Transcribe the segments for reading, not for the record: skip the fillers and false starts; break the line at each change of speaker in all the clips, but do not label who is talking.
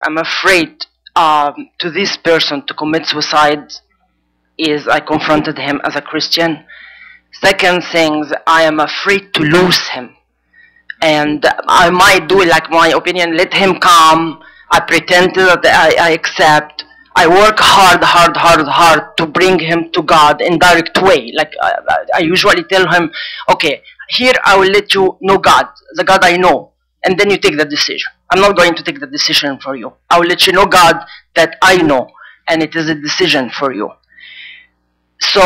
I'm afraid to this person to commit suicide is I confronted him as a Christian. Second thing, I am afraid to lose him. And I might do like my opinion, let him come. I pretend that I accept. I work hard to bring him to God in direct way. Like I usually tell him, okay, here I will let you know God, the God I know, and then you take the decision. I'm not going to take the decision for you. I will let you know God that I know, and it is a decision for you. So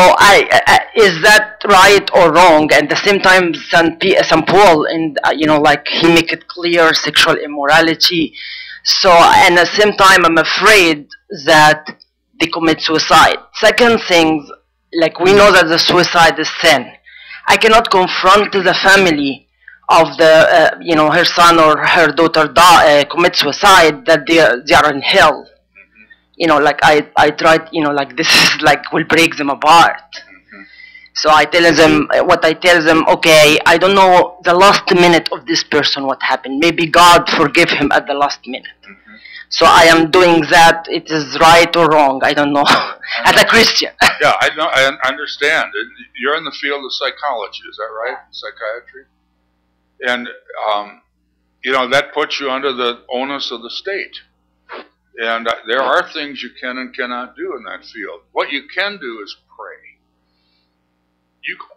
is that right or wrong? At the same time, St. Paul, and like he make it clear sexual immorality. So and at the same time, I'm afraid that they commit suicide. Second thing, like we know that the suicide is sin. I cannot confront the family of the her son or her daughter commit suicide that they are in hell. Like I tried, like this is like will break them apart. So I tell them, okay, I don't know the last minute of this person what happened. Maybe God forgive him at the last minute. So I am doing that. It is right or wrong, I don't know. As a Christian.
Yeah, I know. I understand. You're in the field of psychology, is that right? Psychiatry, and that puts you under the onus of the state. And there are things you can and cannot do in that field. What you can do is pray.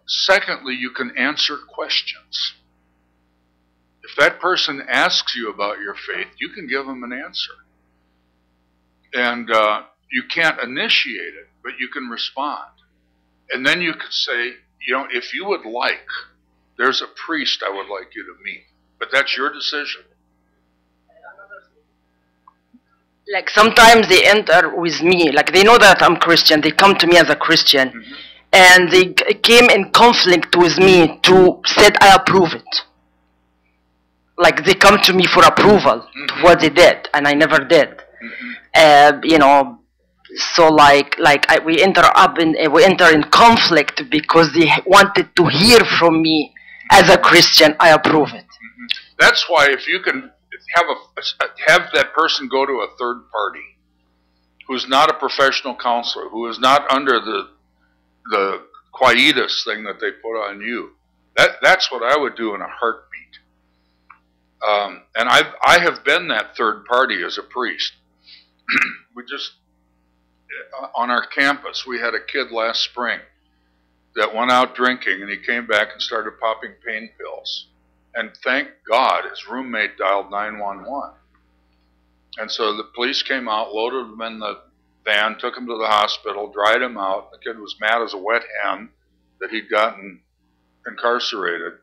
Secondly, you can answer questions. If that person asks you about your faith, you can give them an answer. And you can't initiate it, but you can respond. And then you could say, if you would like, there's a priest I would like you to meet. But that's your decision.
Like sometimes they enter with me, like they know that I'm Christian, they come to me as a Christian, and they came in conflict with me to said I approve it. Like they come to me for approval to what they did, and I never did. So we enter in conflict because they wanted to hear from me as a Christian, I approve it.
That's why if you can have that person go to a third party who's not a professional counselor, who is not under the quietus thing that they put on you, that's what I would do in a heartbeat. And I have been that third party as a priest. We just, on our campus, we had a kid last spring that went out drinking, and he came back and started popping pain pills. And thank God his roommate dialed 911. And so the police came out, loaded him in the van, took him to the hospital, dried him out. The kid was mad as a wet hen that he'd gotten incarcerated.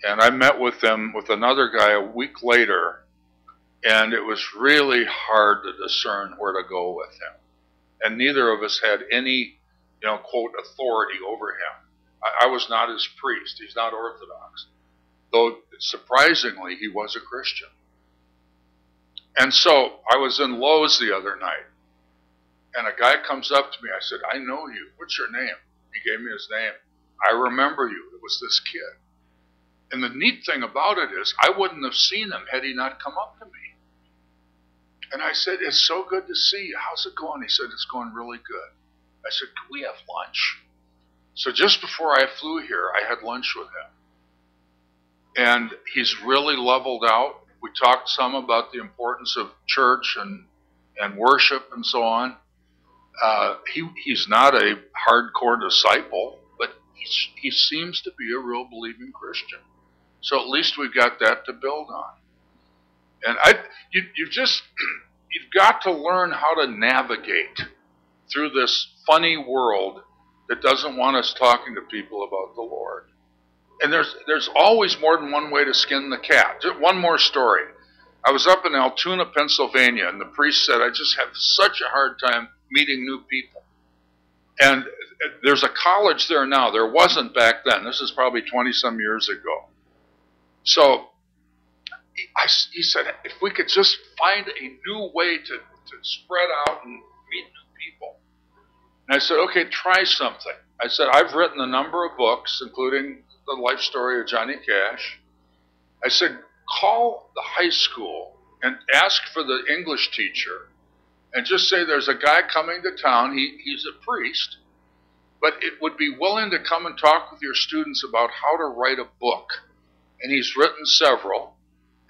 And I met with them with another guy a week later, and it was really hard to discern where to go with him. And neither of us had any, quote, authority over him. I was not his priest. He's not Orthodox. Though, surprisingly, he was a Christian. And so, I was in Lowe's the other night, and a guy comes up to me. I said, I know you. What's your name? He gave me his name. I remember you. It was this kid. And the neat thing about it is, I wouldn't have seen him had he not come up to me. And I said, it's so good to see you. How's it going? He said, it's going really good. I said, can we have lunch? So just before I flew here, I had lunch with him. And he's really leveled out. We talked some about the importance of church and worship and so on. He's not a hardcore disciple, but he seems to be a real believing Christian. So at least we've got that to build on. And you've got to learn how to navigate through this funny world that doesn't want us talking to people about the Lord. And there's always more than one way to skin the cat. Just one more story. I was up in Altoona, Pennsylvania, and the priest said, I just have such a hard time meeting new people. And there's a college there now. There wasn't back then. This is probably 20-some years ago. So he said, if we could just find a new way to spread out and meet new people. And I said, okay, try something. I said, I've written a number of books, including the life story of Johnny Cash. I said, call the high school and ask for the English teacher and just say there's a guy coming to town, he's a priest, but it would be willing to come and talk with your students about how to write a book. And he's written several,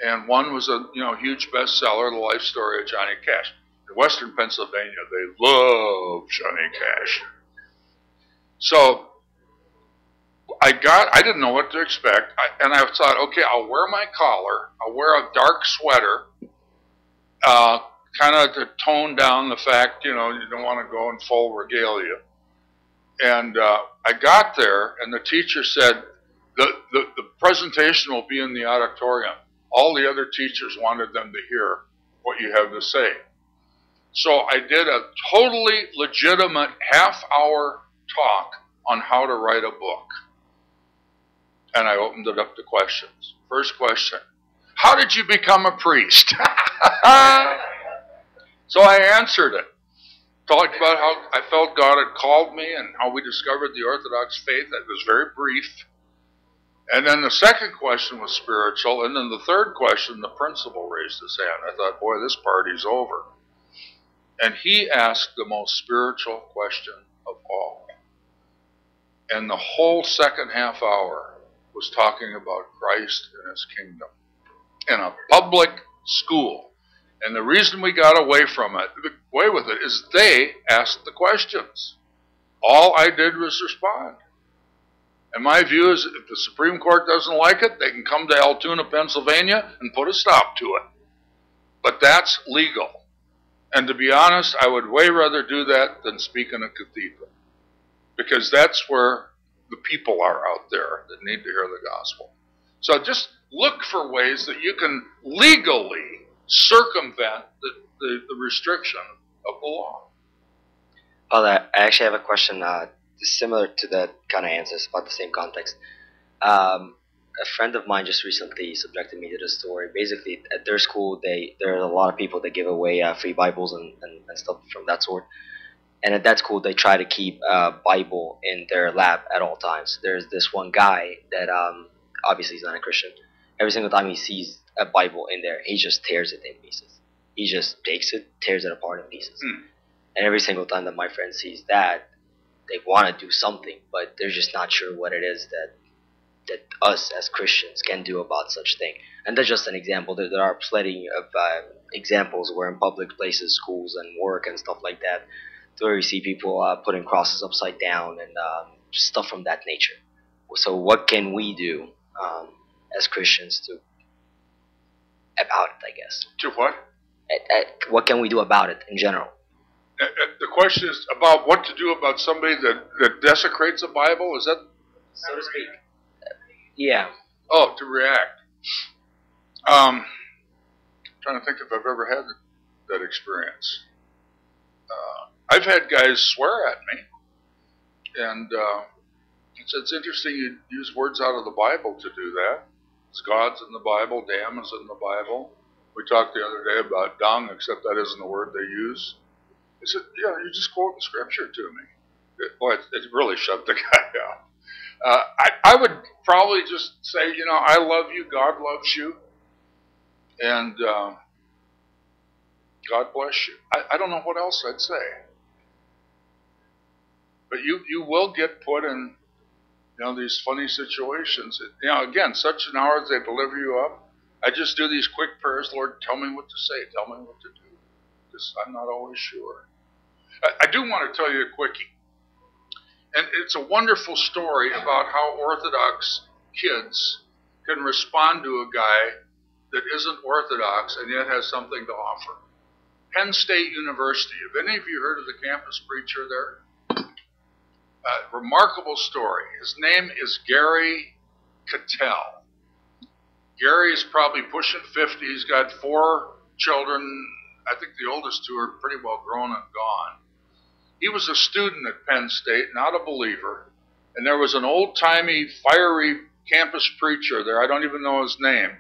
and one was a huge bestseller, The Life Story of Johnny Cash. In Western Pennsylvania, they love Johnny Cash. So I didn't know what to expect, and I thought, okay, I'll wear my collar, I'll wear a dark sweater, kind of to tone down the fact, you don't want to go in full regalia. And I got there, and the teacher said, the presentation will be in the auditorium. All the other teachers wanted them to hear what you have to say. So I did a totally legitimate half-hour talk on how to write a book. And I opened it up to questions. First question, how did you become a priest? So I answered it. Talked about how I felt God had called me and how we discovered the Orthodox faith. That was very brief. And then the second question was spiritual. And then the third question, the principal raised his hand. I thought, boy, this party's over. And he asked the most spiritual question of all. And the whole second half hour was talking about Christ and his kingdom in a public school. And the reason we got away with it, is they asked the questions. All I did was respond. And my view is, if the Supreme Court doesn't like it, they can come to Altoona, Pennsylvania, and put a stop to it. But that's legal. And to be honest, I would way rather do that than speak in a cathedral. Because that's where the people are out there that need to hear the gospel. So just look for ways that you can legally circumvent the restriction of the law.
Well, I actually have a question similar to that kind of answers, about the same context. A friend of mine just recently subjected me to this story. Basically, at their school, there are a lot of people that give away free Bibles and stuff from that sort. And at that school, they try to keep a Bible in their lab at all times. There's this one guy that obviously he's not a Christian. Every single time he sees a Bible in there, he just tears it in pieces. He just takes it, tears it apart in pieces. And every single time that my friend sees that, they want to do something, but they're just not sure what it is that us as Christians can do about such thing. And that's just an example. There are plenty of examples where in public places, schools and work and stuff like that, where you see people putting crosses upside down and stuff from that nature. So what can we do as Christians about it, I guess?
To what?
What can we do about it in general?
The question is about what to do about somebody that desecrates the Bible? Is that so to speak?
Yeah.
Oh, to react. Trying to think if I've ever had that experience. I've had guys swear at me, and it's interesting you use words out of the Bible to do that. It's God's in the Bible, damn is in the Bible. We talked the other day about dung, except that isn't the word they use. He said, yeah, you just quote the scripture to me. It really shut the guy out. I would probably just say, I love you, God loves you, and God bless you. I don't know what else I'd say. But you will get put in, these funny situations. Again, such an hour as they deliver you up. I just do these quick prayers. Lord, tell me what to say. Tell me what to do. Because I'm not always sure. I do want to tell you a quickie. And it's a wonderful story about how Orthodox kids can respond to a guy that isn't Orthodox and yet has something to offer. Penn State University. Have any of you heard of the campus preacher there? Remarkable story. His name is Gary Cattell. Gary is probably pushing 50. He's got 4 children. I think the oldest 2 are pretty well grown and gone. He was a student at Penn State, not a believer. And there was an old-timey, fiery campus preacher there. I don't even know his name.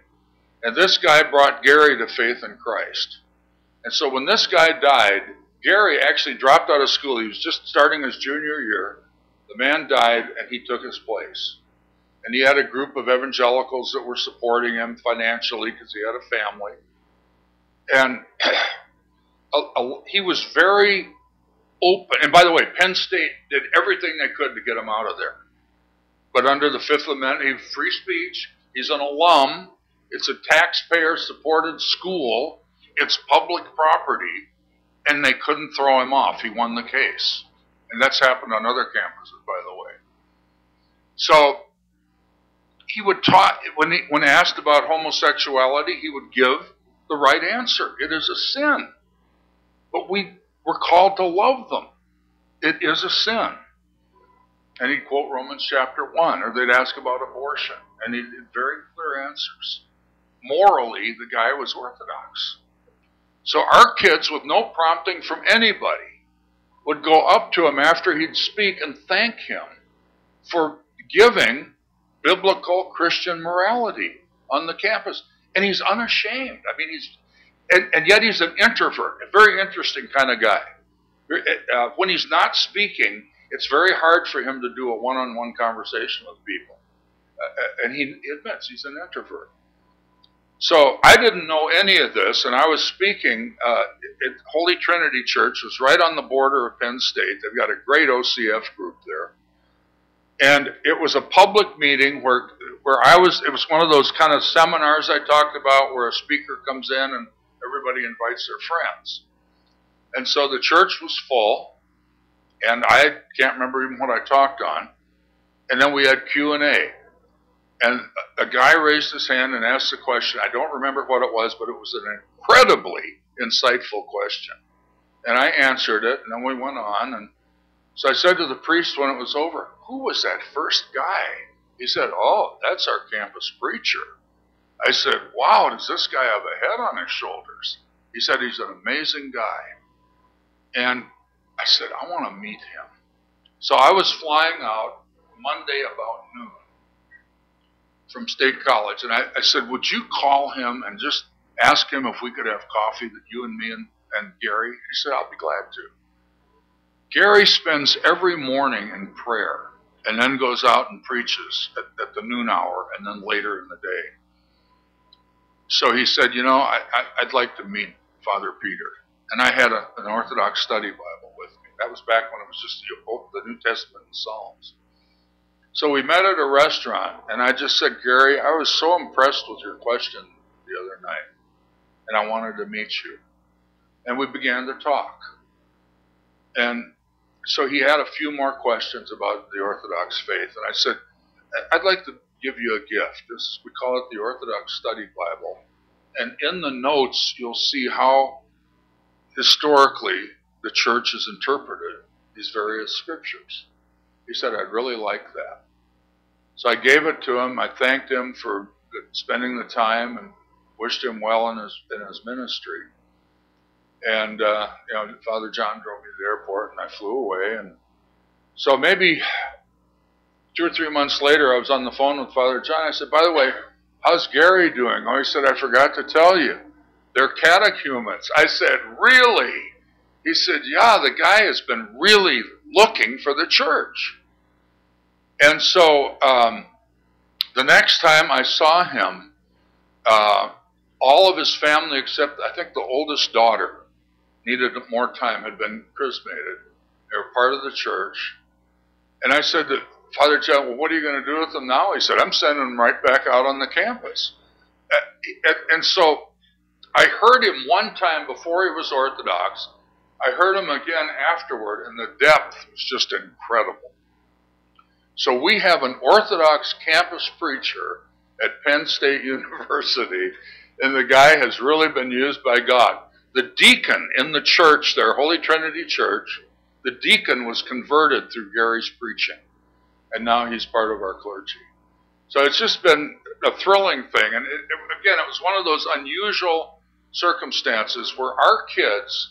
And this guy brought Gary to faith in Christ. And so when this guy died, Gary actually dropped out of school. He was just starting his junior year. The man died, and he took his place. And he had a group of evangelicals that were supporting him financially because he had a family. And he was very open. And by the way, Penn State did everything they could to get him out of there. But under the Fifth Amendment, he's free speech. He's an alum. It's a taxpayer-supported school. It's public property. And they couldn't throw him off. He won the case. And that's happened on other campuses, by the way. So he would talk, when asked about homosexuality, he would give the right answer. It is a sin. But we're called to love them. It is a sin. And he'd quote Romans chapter 1, or they'd ask about abortion. And he did very clear answers. Morally, the guy was Orthodox. So our kids, with no prompting from anybody, would go up to him after he'd speak and thank him for giving biblical Christian morality on the campus. And he's unashamed. I mean, and yet he's an introvert, a very interesting kind of guy. When he's not speaking, it's very hard for him to do a one-on-one conversation with people. And he admits he's an introvert. So I didn't know any of this, and I was speaking at Holy Trinity Church. It was right on the border of Penn State. They've got a great OCF group there. And it was a public meeting where it was one of those kind of seminars I talked about where a speaker comes in and everybody invites their friends. And so the church was full, and I can't remember even what I talked on. And then we had Q&A. And a guy raised his hand and asked a question. I don't remember what it was, but it was an incredibly insightful question. And I answered it, and then we went on. And so I said to the priest when it was over, "Who was that first guy?" He said, "Oh, that's our campus preacher." I said, "Wow, does this guy have a head on his shoulders?" He said, "He's an amazing guy." And I said, "I want to meet him." So I was flying out Monday about noon from State College, and I said, "Would you call him and just ask him if we could have coffee, that you and me and Gary?" He said, "I'll be glad to." Gary spends every morning in prayer and then goes out and preaches at the noon hour and then later in the day. So he said, I'd like to meet Father Peter. And I had an Orthodox study Bible with me. That was back when it was just the New Testament and Psalms. So we met at a restaurant, and I just said, "Gary, I was so impressed with your question the other night, and I wanted to meet you." And we began to talk. And so he had a few more questions about the Orthodox faith. And I said, "I'd like to give you a gift. We call it the Orthodox Study Bible. And in the notes, you'll see how historically the church has interpreted these various scriptures." He said, "I'd really like that." So I gave it to him. I thanked him for spending the time and wished him well in his ministry. And Father John drove me to the airport, and I flew away. And so maybe 2 or 3 months later, I was on the phone with Father John. I said, "By the way, how's Gary doing?" Oh, he said, "I forgot to tell you. They're catechumens." I said, "Really?" He said, "Yeah, the guy has been really looking for the church." And so the next time I saw him, all of his family, except I think the oldest daughter, needed more time, had been chrismated. They were part of the church. And I said to Father John, "Well, what are you going to do with them now?" He said, "I'm sending them right back out on the campus." And so I heard him one time before he was Orthodox. I heard him again afterward, and the depth was just incredible. So we have an Orthodox campus preacher at Penn State University, and the guy has really been used by God. The deacon in the church there, Holy Trinity Church, the deacon was converted through Gary's preaching, and now he's part of our clergy. So it's just been a thrilling thing. And again, it was one of those unusual circumstances where our kids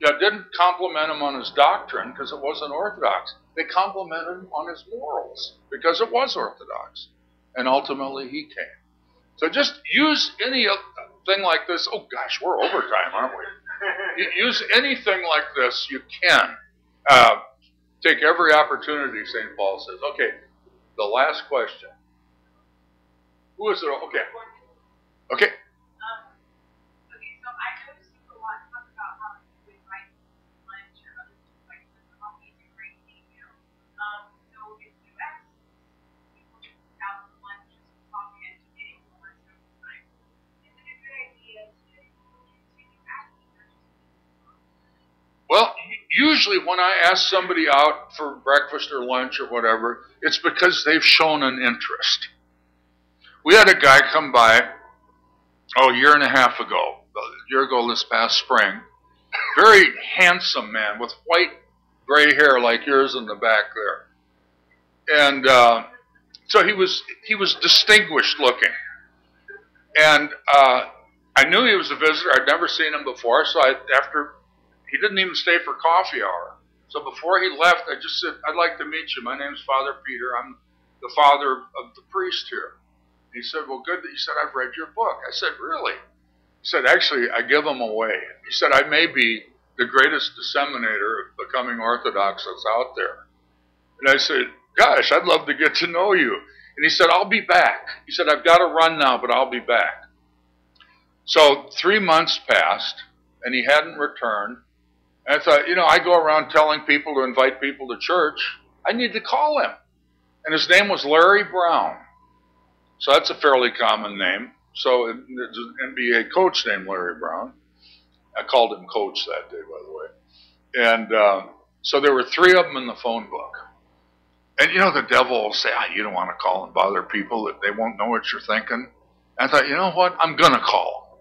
didn't compliment him on his doctrine because it wasn't Orthodox. They complimented him on his morals because it was Orthodox. And ultimately he came. So just use anything like this. Oh gosh, we're overtime, aren't we? Use anything like this you can. Take every opportunity, St. Paul says. Okay, the last question. Who is it? Okay. Okay.
Okay, so I know
usually when I ask somebody out for breakfast or lunch or whatever, it's because they've shown an interest. We had a guy come by, a year and a half ago, this past spring. Very handsome man with white gray hair like yours in the back there. And so he was distinguished looking. And I knew he was a visitor. I'd never seen him before. So he didn't even stay for coffee hour. So before he left, I just said, I'd like to meet you. My name's Father Peter. I'm the father of the priest here. He said, well, good. He said, I've read your book. I said, really? He said, actually, I give them away. He said, I may be the greatest disseminator of becoming Orthodox that's out there. And I said, gosh, I'd love to get to know you. And he said, I'll be back. He said, I've got to run now, but I'll be back. So 3 months passed, and he hadn't returned. And I thought, I go around telling people to invite people to church. I need to call him. And his name was Larry Brown. So that's a fairly common name. So there's an NBA coach named Larry Brown. I called him Coach that day, by the way. And so there were 3 of them in the phone book. And the devil will say, you don't want to call and bother people, that they won't know what you're thinking. And I thought, you know what, I'm going to call.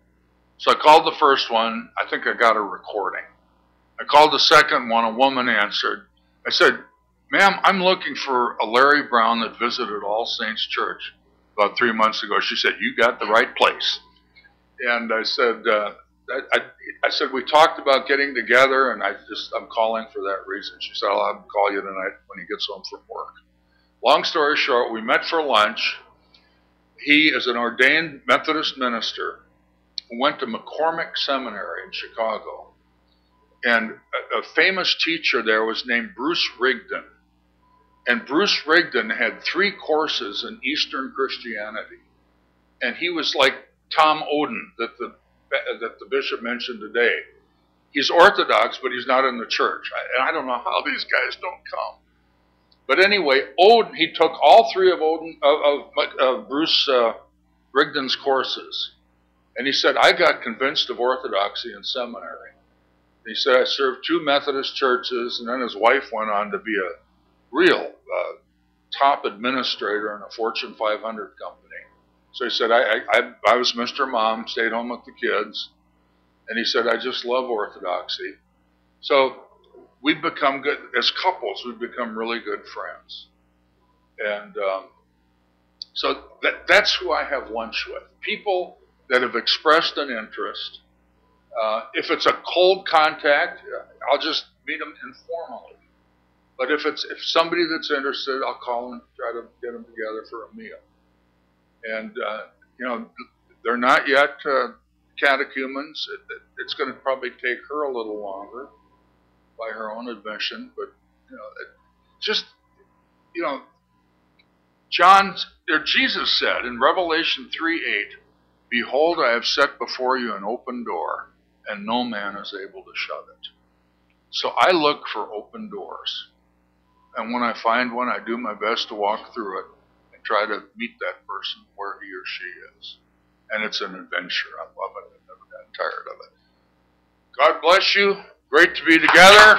So I called the first one. I think I got a recording. I called the second one. A woman answered. I said, ma'am, I'm looking for a Larry Brown that visited All Saints Church about 3 months ago. She said, you got the right place. And I said, I said, we talked about getting together, and I'm calling for that reason. She said, I'll have him call you tonight when he gets home from work. Long story short, we met for lunch. He is an ordained Methodist minister who went to McCormick Seminary in Chicago. And a famous teacher there was named Bruce Rigdon. And Bruce Rigdon had 3 courses in Eastern Christianity. And he was like Tom Oden that the bishop mentioned today. He's Orthodox, but he's not in the church. And I don't know how these guys don't come. But anyway, Oden, he took all 3 of Bruce Rigdon's courses. And he said, I got convinced of Orthodoxy in seminary. He said, I served 2 Methodist churches, and then his wife went on to be a real top administrator in a Fortune 500 company. So he said, I was Mr. Mom, stayed home with the kids. And he said, I just love Orthodoxy. So we've become good, as couples, we've become really good friends. And so that's who I have lunch with. People that have expressed an interest. If it's a cold contact, I'll just meet them informally. But if somebody that's interested, I'll call and try to get them together for a meal. And, they're not yet catechumens. It's going to probably take her a little longer by her own admission. But, Jesus said in Revelation 3:8, behold, I have set before you an open door, and no man is able to shut it. So I look for open doors. And when I find one, I do my best to walk through it and try to meet that person where he or she is. And it's an adventure. I love it. I've never gotten tired of it. God bless you. Great to be together.